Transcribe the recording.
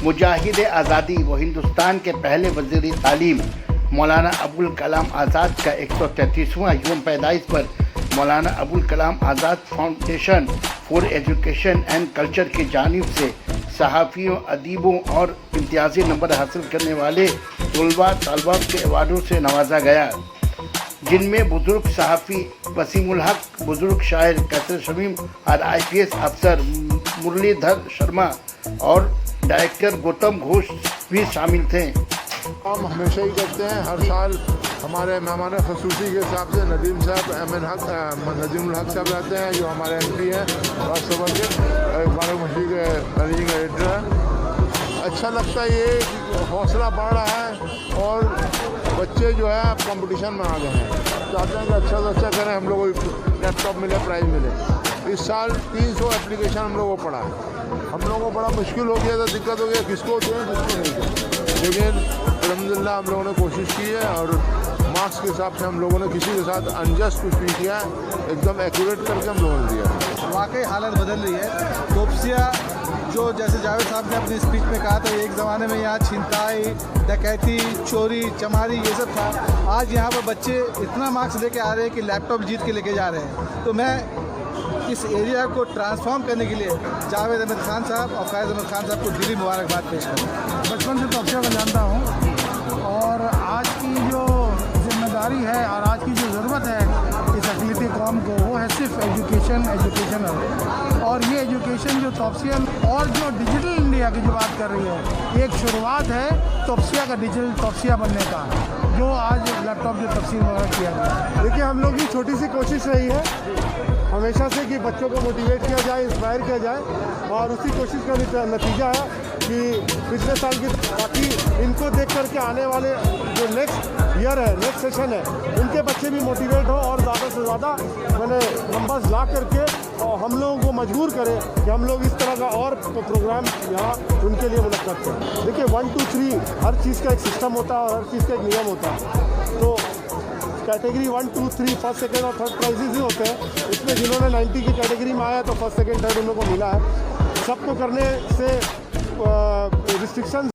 मुजाहिद आज़ादी व हिंदुस्तान के पहले वज़ीर तालीम मौलाना अबुल कलाम आज़ाद का 133वां यौम पैदाइश पर मौलाना Abul Kalam Azad foundation for education and culture की जानिब से सहाफ़ियों, अदीबों और इम्तियाज़ी नंबर हासिल करने वाले तलबा तलबात के अवार्डों से नवाजा गया, जिनमें बुजुर्ग सहाफ़ी वसीमुल हक, बुजुर्ग शायर कैसर शमीम और IPS अफसर मुरलीधर शर्मा और डायरेक्टर गौतम घोष भी शामिल थे। हम हमेशा ही करते हैं, हर साल हमारे मेहमान खसूसी के हिसाब से नदीमुल हक साहब रहते हैं, जो हमारे MP हैं राज्यसभा के, बारामती के मैनेजिंग एडिटर हैं। अच्छा लगता है, ये हौसला बढ़ रहा है और बच्चे जो है अब कंपटीशन में आ गए हैं, चाहते हैं कि अच्छा से अच्छा करें, हम लोगों को लैपटॉप मिले, प्राइज़ मिले। इस साल 300 एप्लीकेशन हम लोगों को पढ़ा है। हम लोगों को बड़ा मुश्किल हो गया था, दिक्कत हो गया किसको दें किसको नहीं दें, लेकिन अल्हम्दुलिल्लाह हम लोगों ने कोशिश की है और मार्क्स के हिसाब से हम लोगों ने किसी के साथ अनजस्ट कुछ नहीं किया, एकदम एक्यूरेट करके हम लोगों ने दिया। वाकई हालत बदल रही है। तोपसिया जो जैसे जावेद साहब ने अपनी स्पीच में कहा था, एक ज़माने में यहाँ छिनताई, डकैती, चोरी, चमारी ये सब था। आज यहाँ पर बच्चे इतना मार्क्स लेके आ रहे हैं कि लैपटॉप जीत के लेके जा रहे हैं। तो मैं इस एरिया को ट्रांसफॉर्म करने के लिए जावेद अहमद खान साहब और फैज़ अहमद खान साहब को दिली मुबारकबाद पेश करूँ। बचपन से तोपसिया को जानता हूँ और आज की जो जिम्मेदारी है और आज की जो ज़रूरत है इस अक़लीती कौम को, वो है सिर्फ एजुकेशन और ये एजुकेशन जो तोपसिया और जो डिजिटल इंडिया की जो बात कर रही है, एक शुरुआत है तोपसिया का, डिजिटल तोपसिया बनने का, जो आज लैपटॉप जो तफसील वगैरह किया गया। देखिए, हम लोग की छोटी सी कोशिश रही है हमेशा से कि बच्चों को मोटिवेट किया जाए, इंस्पायर किया जाए, और उसी कोशिश का नतीजा है कि पिछले साल की, ताकि इनको देख करके आने वाले जो नेक्स्ट ईयर है, नेक्स्ट सेशन है, उनके बच्चे भी मोटिवेट हो और ज़्यादा से ज़्यादा मैंने नंबर्स ला करके और हम लोगों को मजबूर करें कि हम लोग इस तरह का और प्रोग्राम यहाँ उनके लिए मुनक्कद करें। देखिए 1 2 3 हर चीज़ का एक सिस्टम होता है और हर चीज़ का एक नियम होता है। तो कैटेगरी 1 2 3 फर्स्ट सेकंड और थर्ड प्राइजेज ही होते हैं। इसमें जिन्होंने 90 की कैटेगरी में आया तो फर्स्ट सेकंड थर्ड उन लोगों को मिला है। सबको करने से रिस्ट्रिक्शन